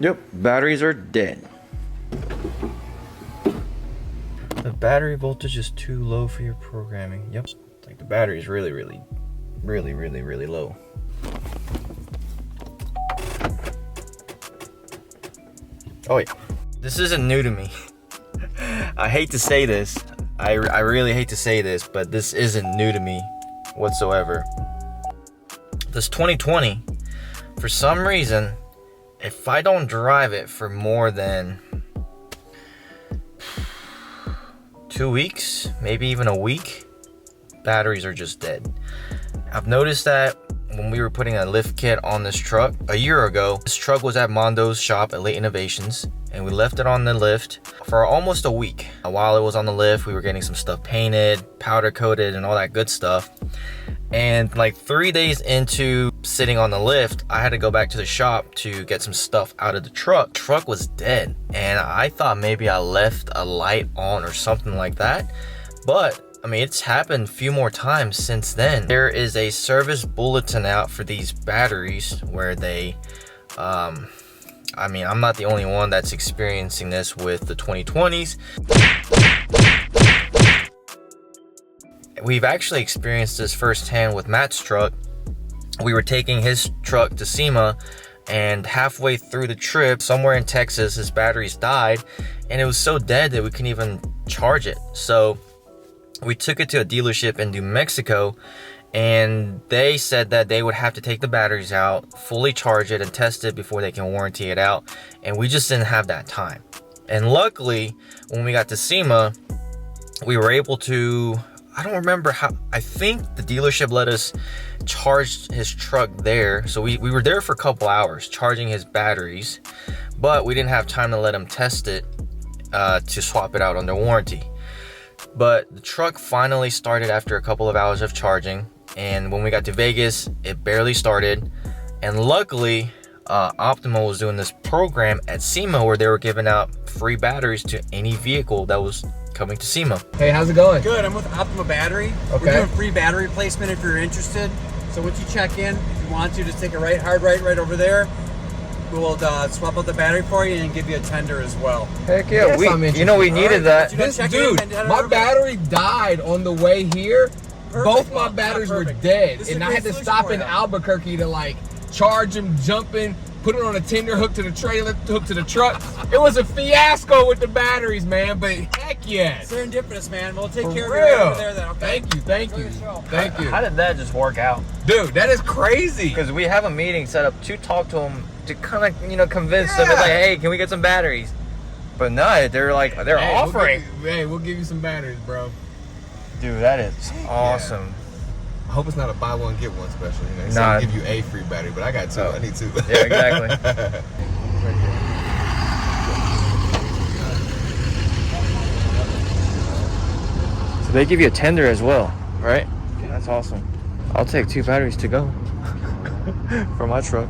Yep, batteries are dead. The battery voltage is too low for your programming. Yep, like the battery is really low. Oh wait, this isn't new to me. I hate to say this. I really hate to say this, but this isn't new to me whatsoever. This 2020, for some reason, if I don't drive it for more than 2 weeks, maybe even a week, batteries are just dead. I've noticed that when we were putting a lift kit on this truck a year ago. This truck was at Mondo's shop at Late Innovations, and we left it on the lift for almost a week. While it was on the lift, we were getting some stuff painted, powder coated, and all that good stuff. And like 3 days into sitting on the lift, I had to go back to the shop to get some stuff out of the truck. Truck was dead, and I thought maybe I left a light on or something like that. But I mean, it's happened a few more times since then. There is a service bulletin out for these batteries where they, I mean, I'm not the only one that's experiencing this with the 2020s. We've actually experienced this firsthand with Matt's truck. We were taking his truck to SEMA, and halfway through the trip, somewhere in Texas, his batteries died, and it was so dead that we couldn't even charge it. So we took it to a dealership in New Mexico, and they said that they would have to take the batteries out, fully charge it, and test it before they can warranty it out. And we just didn't have that time. And luckily, when we got to SEMA, we were able to, I don't remember how, I think the dealership let us charge his truck there. So we were there for a couple hours charging his batteries, but we didn't have time to let him test it to swap it out under warranty. But the truck finally started after a couple of hours of charging, and when we got to Vegas, it barely started. And luckily, Optima was doing this program at SEMA where they were giving out free batteries to any vehicle that was coming to SEMA. Hey, how's it going? Good, I'm with Optima Battery. Okay. We're doing free battery replacement if you're interested. So once you check in, if you want to, just take a hard right over there. We'll swap out the battery for you and give you a tender as well. Heck yeah, Yes, I'm you know, we needed that. This dude, my battery died on the way here. Perfect. Both my Well, batteries not were perfect. dead, This is and a I great had to solution stop for in you. Albuquerque to like charge them, jumping, put it on a tender, hook to the trailer, hook to the truck. It was a fiasco with the batteries, man, but heck yes. Serendipitous, man. We'll take For care of real. you right over there then, okay? Thank you. Thank you. How did that just work out? Dude, that is crazy. Because we have a meeting set up to talk to them, to kind of, you know, convince them. It's like, hey, can we get some batteries? But no, they're like, they're offering. We'll give you some batteries, bro. Dude, that is awesome. I hope it's not a buy one get one special. You know, they Nah. say give you a free battery, but I got two. Oh. I need two. Yeah, exactly. So they give you a tender as well, right? That's awesome. I'll take 2 batteries to go for my truck.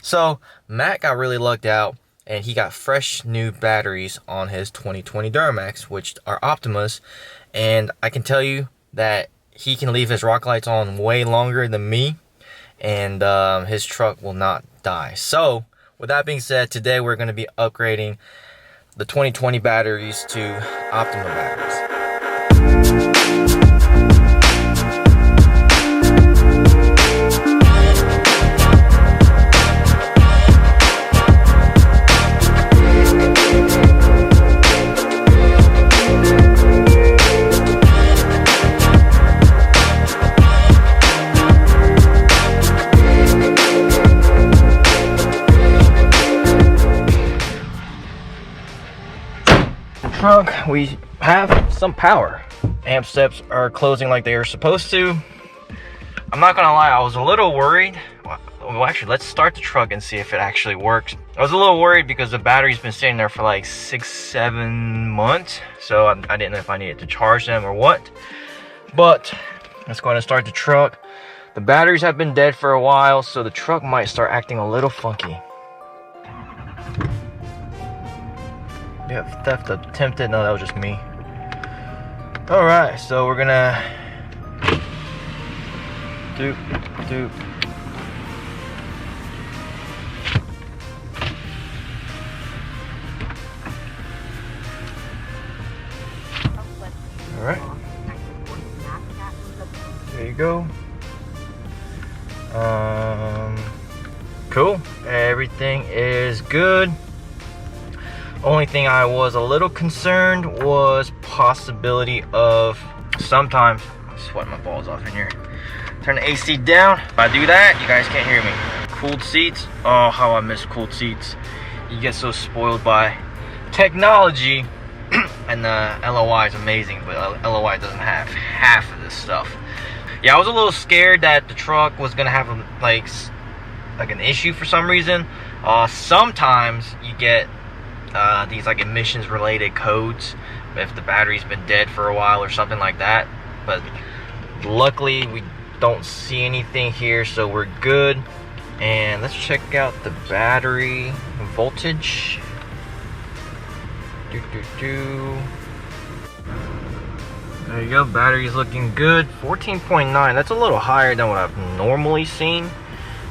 So Matt got really lucked out, and he got fresh new batteries on his 2020 Duramax, which are Optimas. And I can tell you that he can leave his rock lights on way longer than me, and his truck will not die. So with that being said, today we're going to be upgrading the 2020 batteries to Optima batteries. Truck, we have some power. Amp steps are closing like they are supposed to. I'm not gonna lie, I was a little worried. Well, actually, let's start the truck and see if it actually works. I was a little worried because the battery's been sitting there for like 6-7 months, so I didn't know if I needed to charge them or what. But let's go ahead and start the truck. The batteries have been dead for a while, so the truck might start acting a little funky. Yeah, theft attempted. No, that was just me. Alright, so we're gonna Doop, doop. All right. There you go. Cool. Everything is good. Only thing I was a little concerned was possibility of sometimes I'm sweating my balls off in here. Turn the AC down. If I do that, you guys can't hear me. Cooled seats. Oh, how I miss cooled seats. You get so spoiled by technology. And the LOI is amazing, but LOI doesn't have half of this stuff. Yeah, I was a little scared that the truck was gonna have like an issue for some reason. Sometimes you get these like emissions related codes if the battery's been dead for a while or something like that, but luckily we don't see anything here, so we're good. And let's check out the battery voltage. There you go, battery's looking good. 14.9, that's a little higher than what I've normally seen,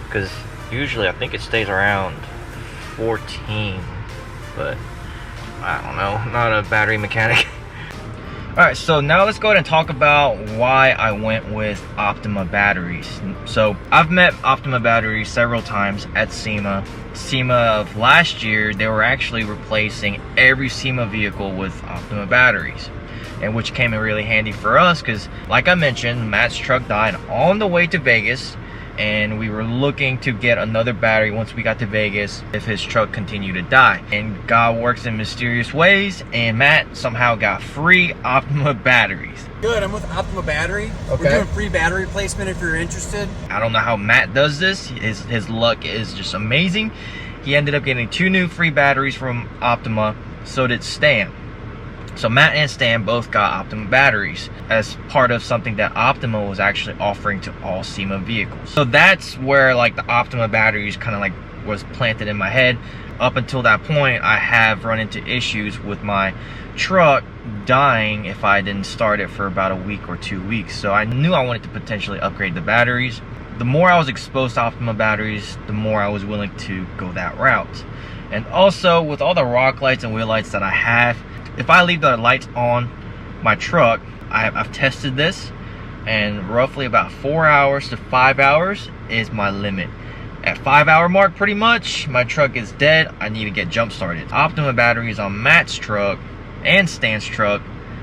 because usually I think it stays around 14, but I don't know, I'm not a battery mechanic. Alright, so now let's go ahead and talk about why I went with Optima batteries. So I've met Optima batteries several times at SEMA. SEMA of last year, they were actually replacing every SEMA vehicle with Optima batteries, and which came in really handy for us because, like I mentioned, Matt's truck died on the way to Vegas, and we were looking to get another battery once we got to Vegas if his truck continued to die. And God works in mysterious ways, and Matt somehow got free Optima batteries. Good, I'm with Optima Battery. Okay. We're doing free battery replacement if you're interested. I don't know how Matt does this. His luck is just amazing. He ended up getting 2 new free batteries from Optima. So did Stan. So Matt and Stan both got Optima batteries as part of something that Optima was actually offering to all SEMA vehicles. So that's where like the Optima batteries kind of like was planted in my head. Up until that point, I have run into issues with my truck dying if I didn't start it for about a week or 2 weeks. So I knew I wanted to potentially upgrade the batteries. The more I was exposed to Optima batteries, the more I was willing to go that route. And also with all the rock lights and wheel lights that I have, if I leave the lights on my truck, I've tested this, and roughly about 4 hours to 5 hours is my limit. At 5 hour mark, pretty much, my truck is dead. I need to get jump started. Optima batteries on Matt's truck and Stan's truck,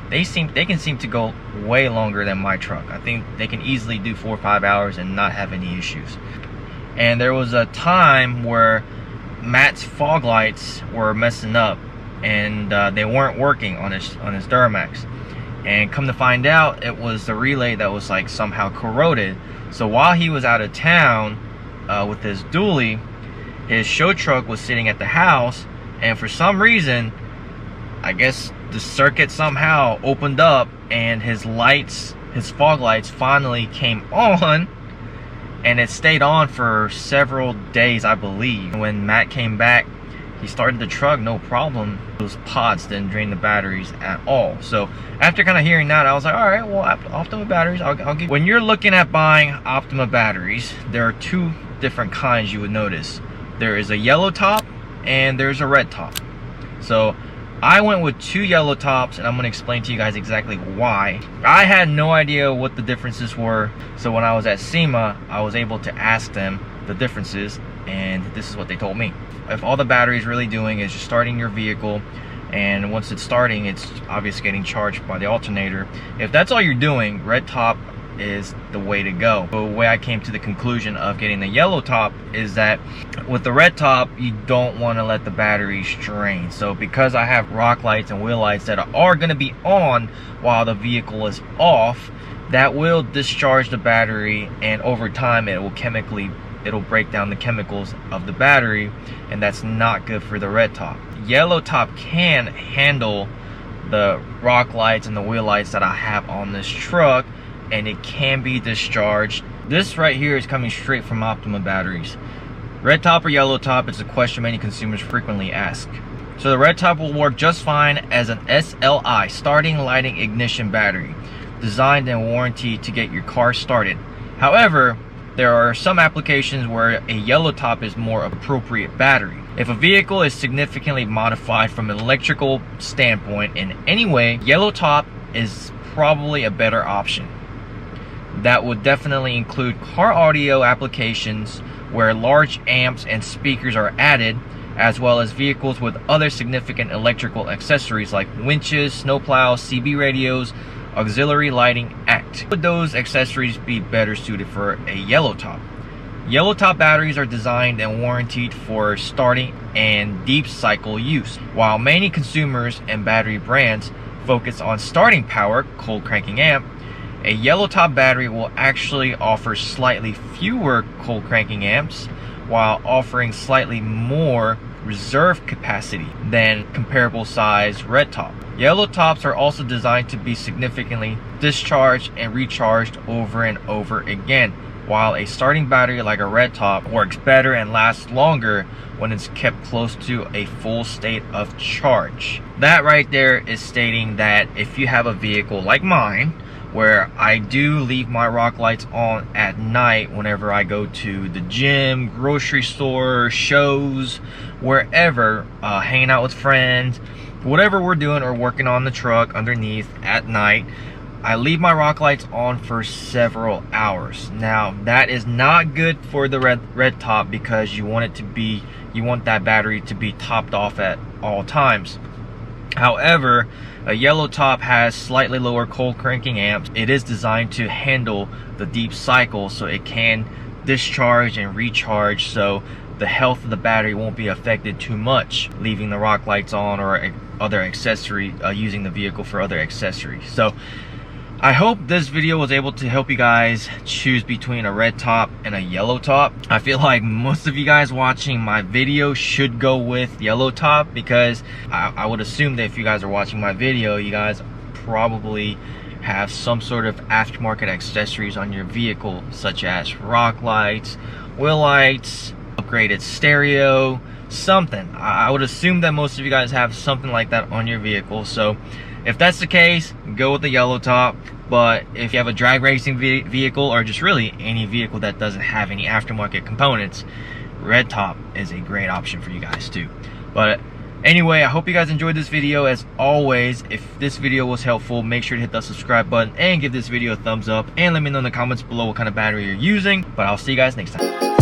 they can seem to go way longer than my truck. I think they can easily do 4 or 5 hours and not have any issues. And there was a time where Matt's fog lights were messing up, and they weren't working on his Duramax. And come to find out, it was the relay that was like somehow corroded. So while he was out of town with his dually, his show truck was sitting at the house, and for some reason, I guess the circuit somehow opened up, and his fog lights finally came on, and it stayed on for several days, I believe. When Matt came back, he started the truck, no problem. Those pods didn't drain the batteries at all. So after kind of hearing that, I was like, all right, well, Optima batteries, I'll get. When you're looking at buying Optima batteries, there are 2 different kinds you would notice. There is a yellow top and there's a red top. So I went with 2 yellow tops, and I'm going to explain to you guys exactly why. I had no idea what the differences were, so when I was at SEMA, I was able to ask them the differences, and this is what they told me. If all the battery is really doing is just starting your vehicle, and once it's starting, it's obviously getting charged by the alternator. If that's all you're doing, red top is the way to go. The way I came to the conclusion of getting the yellow top is that with the red top, you don't want to let the batteries drain. So because I have rock lights and wheel lights that are going to be on while the vehicle is off, that will discharge the battery, and over time it'll break down the chemicals of the battery, and that's not good for the red top. Yellow top can handle the rock lights and the wheel lights that I have on this truck, and it can be discharged. This right here is coming straight from Optima batteries. Red top or yellow top is a question many consumers frequently ask. So the red top will work just fine as an SLI, starting lighting ignition battery, designed and warranted to get your car started. However, there are some applications where a yellow top is more appropriate battery. If a vehicle is significantly modified from an electrical standpoint in any way, yellow top is probably a better option. That would definitely include car audio applications where large amps and speakers are added, as well as vehicles with other significant electrical accessories like winches, snowplows, CB radios, auxiliary lighting act. Would those accessories be better suited for a yellow top? Yellow top batteries are designed and warranted for starting and deep cycle use. While many consumers and battery brands focus on starting power, cold cranking amp, a yellow top battery will actually offer slightly fewer cold cranking amps while offering slightly more reserve capacity than comparable size red top. Yellow tops are also designed to be significantly discharged and recharged over and over again, while a starting battery like a red top works better and lasts longer when it's kept close to a full state of charge. That right there is stating that if you have a vehicle like mine, where I do leave my rock lights on at night whenever I go to the gym, grocery store, shows, wherever, hanging out with friends, whatever we're doing or working on the truck underneath at night, I leave my rock lights on for several hours. Now, that is not good for the red top because you want that battery to be topped off at all times. However, a yellow top has slightly lower cold cranking amps. It is designed to handle the deep cycle, so it can discharge and recharge, so the health of the battery won't be affected too much leaving the rock lights on or other accessory, using the vehicle for other accessories. So I hope this video was able to help you guys choose between a red top and a yellow top. I feel like most of you guys watching my video should go with yellow top, because I would assume that if you guys are watching my video, you guys probably have some sort of aftermarket accessories on your vehicle, such as rock lights, wheel lights, upgraded stereo, something. I would assume that most of you guys have something like that on your vehicle. So if that's the case, go with the yellow top. But if you have a drag racing vehicle, or just really any vehicle that doesn't have any aftermarket components, red top is a great option for you guys too. But anyway, I hope you guys enjoyed this video. As always, if this video was helpful, make sure to hit that subscribe button and give this video a thumbs up, and let me know in the comments below what kind of battery you're using. But I'll see you guys next time.